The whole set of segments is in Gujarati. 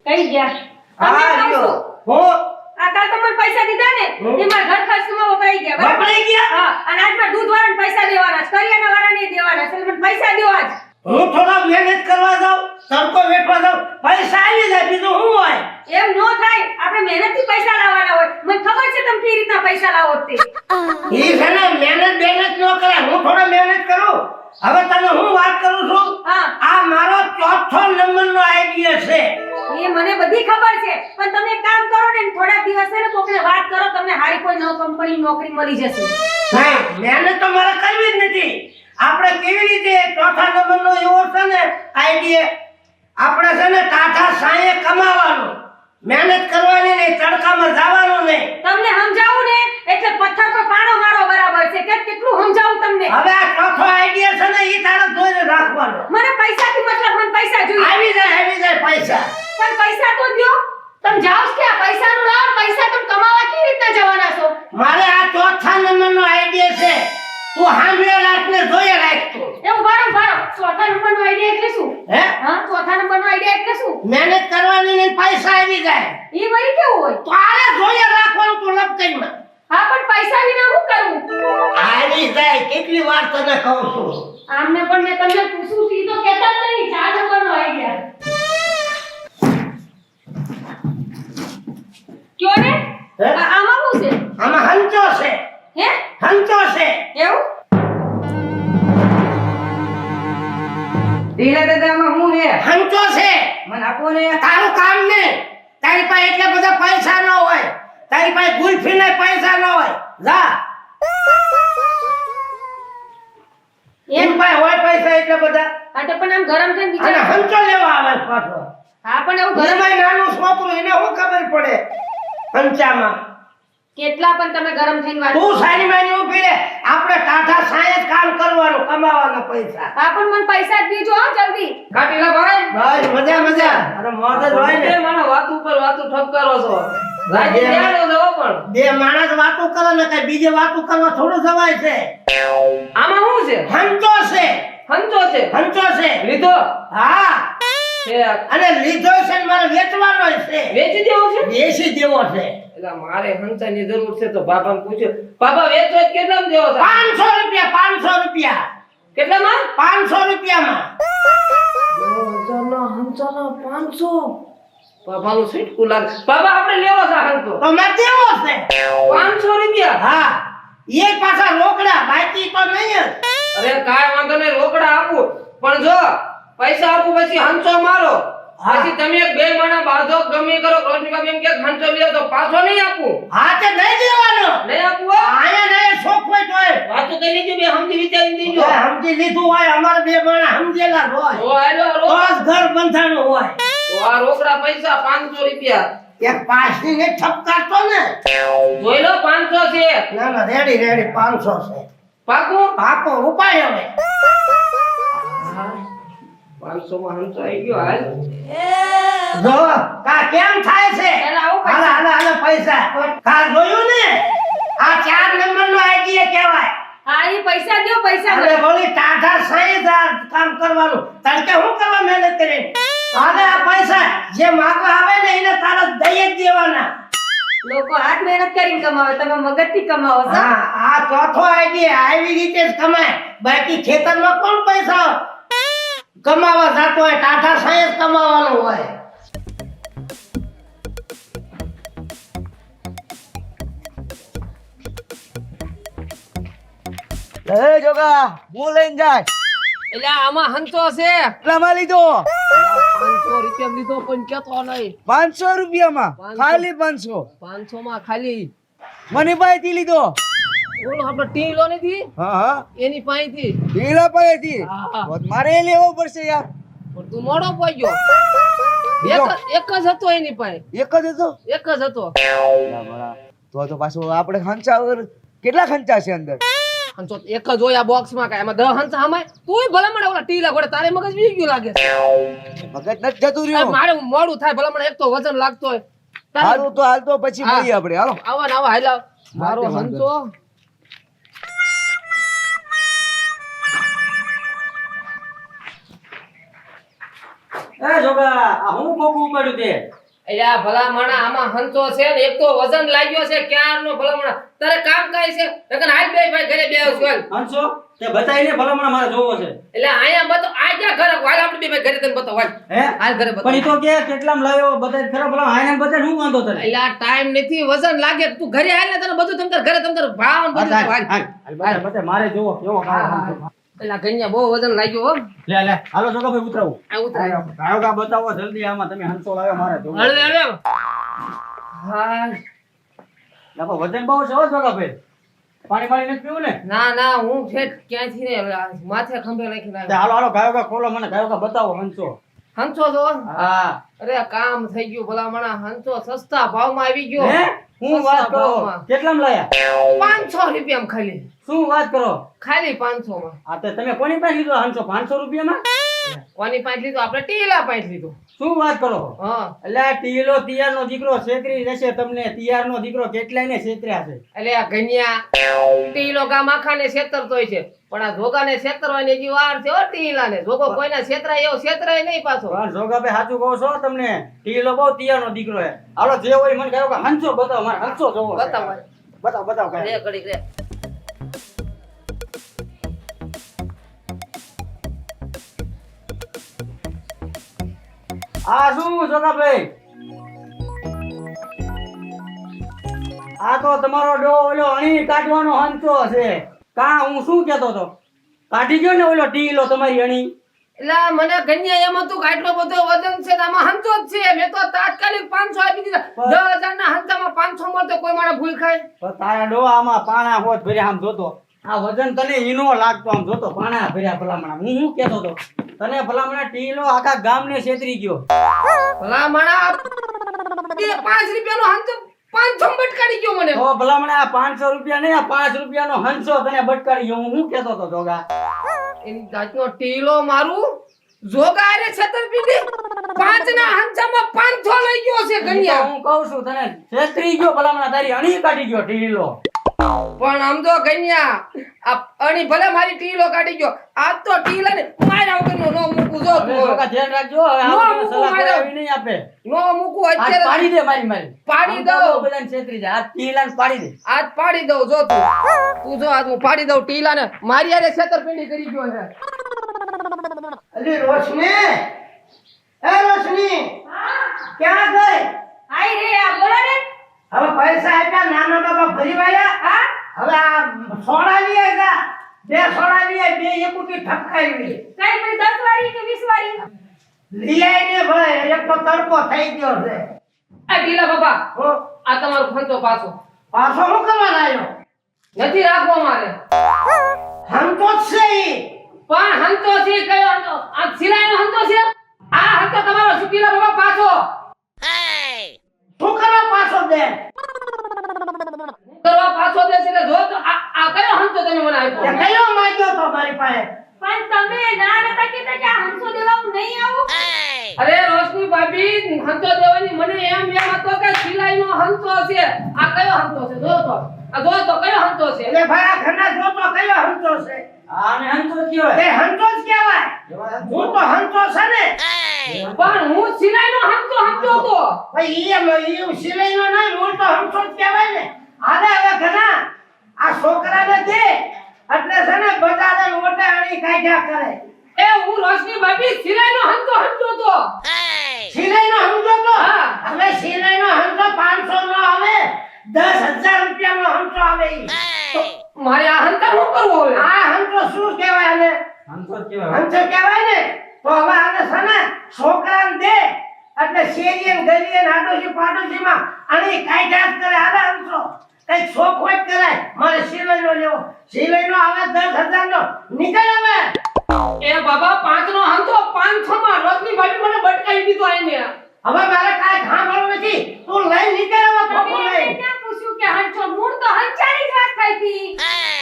કઈ ગયા હા લ્યો હો આ કાલ તો મને પૈસા દીધા ને એ મારા ઘર ખર્ચમાં વપરાઈ ગયા બરાબર? વપરાઈ ગયા? હા અને આજ મારા દૂધ વાળાને પૈસા દેવાના છે કરિયાના વાળાને દેવાના છે એટલે મને પૈસા દો આજ હું થોડા મહેનત કરવા જાઉં તડકો વેઠવા જાઉં પૈસા આવી જાય બીજું શું હોય એમ નો થાય આપણે મહેનતથી પૈસા લાવવાના હોય મને ખબર છે તમે કેવી રીતના પૈસા લાવો તે ઈ છે ને મહેનત ન કરે હું થોડા મહેનત કરું હવે તને હું વાત કરું છું હા આ મારો ચોથો નંબરનો આઈડિયા છે એ મને બધી ખબર છે પણ તમે એક કામ કરો ને થોડા દિવસ છે ને કોકને વાત કરો તમને હારી કોઈ નવ કંપની નોકરી મળી જશે નહીં મહેનત તો મારે કરવી જ નથી આપણે કેવી રીતે ચોથા નંબરનો એવો છે ને આઈડિયા આપણે છે ને ટાટા સાંયે કમાવાનું મહેનત કરવાની નહીં તડકામાં જવાનું નહીં તમને સમજાવું ને એટલે પથ્થર પર પાણો મારો બરાબર છે કે કેટલું સમજાવું તમને હવે આ ચોથો આઈડિયા છે ને ઈ તારે જોઈને રાખવાનો મને પૈસાથી મતલબ મને પૈસા જોઈએ આવી જાય પૈસા પણ પૈસા તો દ્યો તમે જાઓ કે આ પૈસાનું લાવ પૈસા તમે કમાવા કેવી રીતના જવાના છો મારે આ ચોથા નંબરનો આઈડિયા છે તું સાંભળે રાખને જોઈએ રાખ તું એવું બારો ચોથા નંબરનો આઈડિયા એટલે શું હે હા ચોથા નંબરનો આઈડિયા એટલે શું મહેનત કરવાની ને પૈસા આવી જાય ઈ વળી કેવું હોય તારે જોઈએ રાખવાનું તું લપકઈમાં હા પણ પૈસા વિના હું કરું આવી જાય કેટલી વાર તને કહું છું આમને પણ મેં તમને પૂછું છું ઈ તો કહેતા જ નહીં ચાર નંબરનો આઈડિયા કયો ને હે? આમાં શું છે આમાં હંચો છે હે હંચો છે એવું ઢીલા દાદામાં હું હે હંચો છે મને આપો ને તારું કામ ને તારી પાસે એટલા બધા પૈસા ન હોય તારી પાસે ગુલ્ફીના પૈસા ન હોય જા એમ પાસે હોય પૈસા એટલા બધા આ તો પણ આમ ગરમ થઈને અને બિચારા હંચો લેવા આવે છે પાછો હા પણ એવું ગરમ ઘરમાં નાનું છોકરું એને શું ખબર પડે હંચામાં કેટલા પણ તમે ગરમ થઈને વાત તું સારી માની ઊભી રે આપણે ટાટા સાંયે જ કામ કરવાનું કમાવાના પૈસા હા પણ મને પૈસા જ દીજો હા જલ્દી કાટીલા ભાઈ બસ મજા અરે મોજ જ હોય ને મને વાત ઉપર વાતો ઠપકારો છો રાજી દેવાનો છો પણ બે માણસ વાતો કરે ને કઈ બીજે વાતો કરવા થોડું જવાય છે આમાં શું છે હંચો છે હંચો છે લીધો હા છે અને લીધો છે ને મારે વેચવાનો છે વેચી દેવો છે વેચી દેવો છે એટલે મારે હંચાની જરૂર છે તો બાપાને પૂછ્યું બાપા વેચો જ કેટલામાં દેવો છે 500 રૂપિયા કેટલામાં 500 રૂપિયામાં 2000 ના હંચાના 500 બાપાનું સીટકું લાગે બાપા આપણે લેવો છે હંચો તો મારે દેવો છે 500 રૂપિયા હા એ પાછા રોકડા બાકી તો નહીં જ અરે કાઈ વાંધો નહીં રોકડા આપું પણ જો પૈસા આપું પછી હંચો મારો હા. પછી તમે બે માણા બાંધો ગમે કરો રોજની કામ એમ કે હંચો લે તો પાછો નહીં આપું હા તે નહીં દેવાનો નહીં આપું હો. આયા નહીં શોખ હોય તોય વાતો કરી લીધી બે સમજી વિચારી દીજો જો સમજી લીધું હોય અમારે બે માણા સમજેલા જ હોય ઓ આલો તો જ ઘર બંધાણું હોય તો આ રોકડા પૈસા 500 રૂપિયા એક પાસની ને ઠપકારતો ને જોઈ લો 500 છે ના રેડી 500 છે પાકું પાકો ઉપાય હવે 500 માં હંચો આવી ગયો હાલ જો કા કેમ થાય છે પેલા આવું પૈસા. હાલે પૈસા કા જોયું ને આ 4 નંબરનો આઈડિયા કહેવાય હા ઈ પૈસા દ્યો પૈસા અરે બોલી ટાટા સાંયે કામ કરવાનું તડકે હું કરવા મહેનત કરી હવે આ પૈસા જે માંગવા આવે ને એને તારા દઈ જ દેવાના લોકો હાથ મહેનત કરીને કમાવે તમે મગજથી કમાવો છો હા આ ચોથો આઈડિયા આવી રીતે જ કમાય બાકી ખેતરમાં કોણ પૈસા કમાવા જાતો હોય ટાટા સાંયે જ કમાવાનું હોય એ જોગા હું લઈને જાય એટલે આમાં હંચો છે કેટલામાં લીધો 500 રૂપિયા લીધો પણ કેતો નહીં 500 રૂપિયામાં 500. ખાલી 500 500 માં ખાલી મને પાસેથી લીધો ઓલો આપણો ટીલો નથી હા એની પાસેથી ઢીલા પાસેથી હા. તો મારે લેવો પડશે યાર પણ તું મોડો પહોંચ્યો એક જ હતો એની પાસે એક જ હતો એક જ હતો ના બરા. તો પાછું આપણે ખંચા વગર કેટલા ખંચા છે અંદર હંચો એક જ હોય આ બોક્સ માં કાંઈ એમાં 10 હંચા હમાય તુંય ભલા મને ઓલા ટીલા ગોળે તારે મગજ વી ગયું લાગે મગજ નથી જતું અરે રહ્યું મારે મોડું થાય ભલા મને એક તો વજન લાગતો હોય તારે- હારું તો હાલ તો પછી હા. મળીએ આપણે હાલો આવા ને આવા હાલ્યા મારો વાંધો હંચો એ જોગા આ હું કોકું ઉપાડ્યું તે એટલે આ ભલામણા આમાં હંચો છે ને એક તો વજન લાગ્યો છે ક્યારનો ભલામણા તારે કામ કાંઈ છે નકર હાલ બે ભાઈ ઘરે બે આવશું હાલ. હંસો તે બતાવીને ભલામણ મારે જોવો છે એટલે અહીંયા બતો આ ક્યાં ઘરે હાલ આપણે બે ભાઈ ઘરે તને બતાવ હાલ હે હાલ ઘરે બતાવ પણ ઈ તો કે કેટલામ લાવ્યો બતાય ખરા ભલા આઈને બતાય શું વાંધો તને એટલે આ ટાઈમ નથી વજન લાગે તું ઘરે હાલ ને તને બધું તમ તાર ઘરે તમ તાર ભાવ ને બધું હાલ હાલ હાલ બતાય મારે જોવો કેવો કાળો હંસો. એટલે આ ગણ્યા બહુ વજન લાગ્યો હો લે લે હાલો જોગા ભાઈ ઉતરાવું આ ઉતરાય ગાયો કા બતાવો જલ્દી આમાં તમે હંસો લાવ્યો મારે જોવો હળવે હળવે હા લાપા વજન બહુ છે હો જોગા ભાઈ પાણી પાણી નથી પીવું ને ના ના હું ઠેઠ ક્યાંથી ને માથે ખંભે નાખી તે નાખ્યો હાલો હાલો ગાયો કા ખોલો મને ગાયો કા બતાવો હંસો હંચો તો હા અરે કામ થઈ ગયું ભલામણા હંચો સસ્તા ભાવમાં આવી ગયો હે હું વાત સસ્તા કરો ભાવમાં. કેટલામ લાયા 500 રૂપિયામાં ખાલી શું વાત કરો ખાલી 500 માં આ તે તમે કોની પાસે લીધો હંસો 500 રૂપિયામાં કોની પાંચ લીધો આપણે ટીલા પાંચ લીધો શું વાત કરો હા એટલે આ ટીલો તિયારનો દીકરો છેતરી રહેશે તમને તિયારનો દીકરો કેટલાયને છેતર્યા છે એટલે આ ગણ્યા ટીલો ગામ આખાને છેતરતોય છે પણ આ જોગાને છેતરવાની હજી વાર છે હો ટીલાને જોગો કોઈના છેતરાય એવો છેતરાય નહીં પાછો પણ જોગાભાઈ સાચું કહો છો તમને ટીલો બહુ તિયારનો દીકરો છે હાલો જે હોય મને કહ્યું કે હંસો બતાવો મારે હંસો જોવો છે. બતાવો. બતાવો બતાવો રે કાંઈ. ઘડીક રે આ શું જોગાભાઈ આ તો તમારો ડો ઓલો અણી કાઢવાનો હંસો છે કા હું શું કહેતો હતો કાઢી ગયો ને ઓલો ટીલો તમારી અણી એટલે આ મને ગણ્યા એમ હતું કે આટલો બધો વજન છે ને આમાં હંચો જ છે મેં તો તાત્કાલિક 500 આપી દીધા 10,000 ના હંચામાં 500 મળતો કોઈ માણસ ભૂલ ખાય પણ તારા ડોહામાં પાણા હોત ભર્યા આમ જોતો આ વજન તને ઈનો લાગતો આમ જોતો પાણા ભર્યા ભલામણા હું શું કહેતો હતો તને ભલામણા ટીલો આખા ગામને છેતરી ગયો ભલામણા 5 રૂપિયાનો હંચો 500 બટકાડી ગયો મને તો ભલામણા આ 500 રૂપિયા નહીં આ 5 રૂપિયાનો હંસો તને બટકારી ગયો હું શું કહેતો હતો જોગા એની જાતનો ટીલો મારું જોગા રે છેતરપિંડી 5 ના હંચામાં 500 લઈ ગયો છે તો ગણ્યા હું કહું છું તને છેતરી ગયો ભલામણા તારી અણી કાઢી ગયો ટીલો પણ આમ તો ગણ્યા આ અણી ભલે મારી ટીલો કાઢી ગયો આજ તો ટીલાને માર્યા વગરનો નો મૂકું જો હવે જોગા ધ્યાન રાખજો હવે નો આપણે મૂકું સલાહ માર્યા. કરાવી નહીં આપે નો મૂકું આજ અત્યારે પાડી દે મારી મારી પાડી આમ તો દઉં. બહુ બધાને છેતરી જાય આજ ટીલાને પાડી દે આજ પાડી દઉં જો તું જો આજ હું પાડી દઉં ટીલાને મારી હારે છેતરપિંડી કરી ગયો છે અલી રોશની એ રોશની ક્યાં ગઈ આઈ રે આ બોલો ને હવે પૈસા આપ્યા નાના બાબા ફરી વાયા હા હવે આ સોડા લઈ આવ્યા બે સોડા લઈ આવી બે એકુટી ઠપકાવી કઈ ભાઈ 10 વાળી કે 20 વાળી લઈ આવીને ભાઈ એક તો તડકો થઈ ગયો છે આ ટીલા બાબા હો, આ તમારો ખંચો પાછો પાછો શું કરવા લાવ્યો નથી રાખવો મારે હંતો જ છે ઈ. પણ હંચો છે કયો હંચો આ સિલાઈનો હંચો છે આ હંચો તમારો છે ટીલા બાબા પાછો શું કરવા પાછો દે કરવા પાછો દેશે એટલે જો તો આ કયો હંચો તમે મને તે આપ્યો કયો માંગ્યો તો મારી પાસે પણ તમે ના નતા કીધા કે આ હંસો દેવાનું નહીં આવું અરે રોશની ભાભી હંચો દેવાની મને એમ હતો કે સિલાઈનો હંચો છે આ કયો હંચો છે જો તો આ જો તો કયો હંચો છે એટલે ભાઈ આ ઘરના જોતો કયો હંતો છે આને હંસો કયો તે હંતો જ કહેવાય હું તો હંતો છે ને પણ હું સિલાઈનો હંચો હંચો તો ભાઈ એ સિલાઈનો નહીં હું તો હંતો જ કહેવાય ને આને હવે ઘણા આ છોકરાને દે એટલે છે ને બજારે લોટે આણી કાઢ્યા કરે એ હું રોશની ભાભી સિલાઈનો હંચો હંચો તો સિલાઈનો હંતો તો હા. હવે સિલાઈનો હંતો 500 નો આવે 10,000 રૂપિયાનો હંતો આવે ઈ. મારે આ હંચા શું કરવું હવે આ હંતો શું કહેવાય આને હંસો જ કહેવાય હંતો કહેવાય ને તો હવે આને છે ને છોકરાને દે એટલે શેરીએ ને ગલીએ ને આડોશી પાડોશીમાં આની કાઢ્યા જ કરે આને હંતો કઈ શોખ હોય જ કરાય મારે સિલાઈનો લેવો સિલાઈનો આવે 10,000 નો નીકળ હવે એ બાબા 5 નો હંચો 500 માં રોશની ભાભી મને બટકાઈ દીધો આઈને હવે મારે કાંઈ ખાવાનું નથી તું લઈ નીકળ હવે ખોખો તમે લઈ એમને ક્યાં પૂછ્યું કે હંસો મૂળ તો હંચાની જ વાત થઈ હતી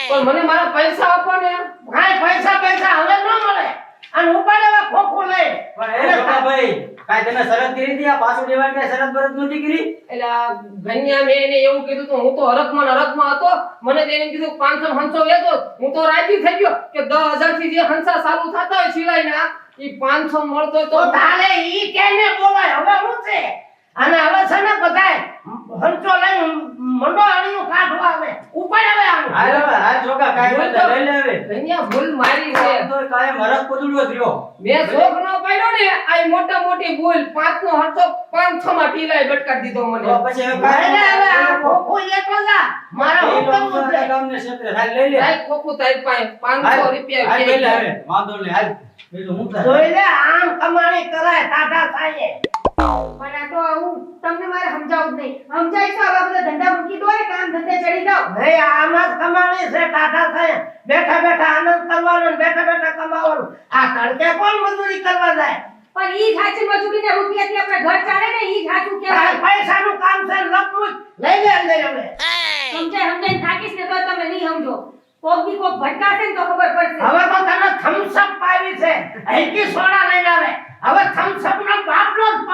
પણ મને મારા પૈસા આપો ને કાંઈ પૈસા હવે ન મળે અને ઉપાડે હવે ખોખો લઈ પણ એ જોગાભાઈ કાઈ તમે શરત કરી હતી આ પાછું દેવાની કાઈ શરત બરત નહોતી કરી એટલે આ ગણ્યા મેં એને એવું કીધું તો હું તો હરખમાં હતો મને તો એને કીધું 500 હંસો વેચો હું તો રાજી થઈ ગયો કે 10,000 થી જે હંસા ચાલુ થતા હોય સિલાઈના ઈ 500 મળતો તો તો તારે ઈ કેને બોલાય હવે શું છે અને હવે છે ને બધાય હંચો લઈ મંડો આણીયું કાઢવા આવે ઉપર આવે આનું હાલ હવે હાલ જોગા કાંઈ બધા લઈ લે હવે અહીંયા ભૂલ મારી છે આમ તો કાંઈ મરક કુદડો થયો મેં શોખ ન પાડ્યો ને આ મોટા મોટી ભૂલ 5 નો હરસો 500 માં ટીલાય બટકાડી દીધો મને તો પછી હવે ભાઈને હવે આ કાંઈ ખોખું એકલો જા મારે એ હું લોકો કરવું છે ગામને ક્ષેત્રે હાલ લઈ લે ભાઈ કોકુ તારી પાસે 500 રૂપિયા હાલ લઈ લે કે હવે વાંધો નહીં હાલ બીજું હું થાય જોઈ લે આમ કમાણી કરાય ટાટા સાયે પણ આ તો આવું તમને મારે સમજાવવું જ નહીં સમજાય તો આવા બધા ધંધા મૂકી દો ને કામ ધંધે ચડી જાઓ નહીં આમાં જ કમાણી છે ટાટા સાયે બેઠા બેઠા આનંદ કરવાનો ને બેઠા બેઠા કમાવાનું આ તડકે કોણ મજૂરી કરવા જાય પણ ઈ સાચી મજૂરી ને રૂપિયાથી આપણે ઘર ચાલે ને ઈ સાચું આ કહેવાય પૈસાનું કામ છે લપવું લઈ લે અંદર હવે સમજાઈને થાકીશ ને તો તમે નહીં સમજો કોક દી કોક ભટકાશે ને તો ખબર પડશે હવે તો તને થમ્સ અપ પાવી છે હલકી સોડા લઈને આવે હવે થમ્સ અપ નો બાટલો જ